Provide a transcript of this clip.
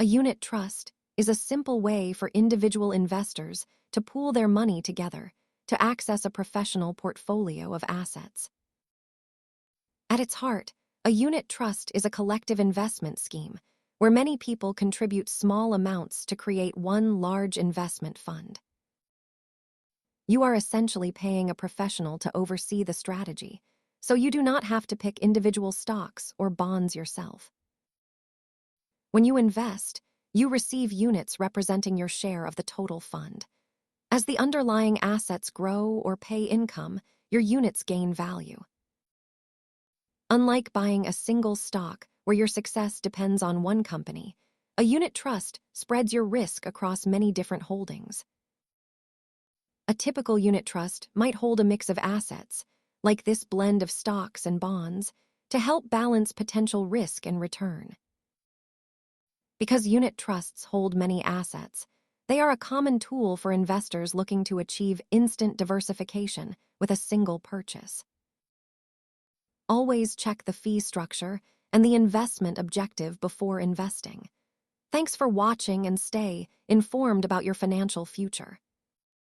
A unit trust is a simple way for individual investors to pool their money together to access a professional portfolio of assets. At its heart, a unit trust is a collective investment scheme where many people contribute small amounts to create one large investment fund. You are essentially paying a professional to oversee the strategy, so you do not have to pick individual stocks or bonds yourself. When you invest, you receive units representing your share of the total fund. As the underlying assets grow or pay income, your units gain value. Unlike buying a single stock where your success depends on one company, a unit trust spreads your risk across many different holdings. A typical unit trust might hold a mix of assets, like this blend of stocks and bonds, to help balance potential risk and return. Because unit trusts hold many assets, they are a common tool for investors looking to achieve instant diversification with a single purchase. Always check the fee structure and the investment objective before investing. Thanks for watching and stay informed about your financial future.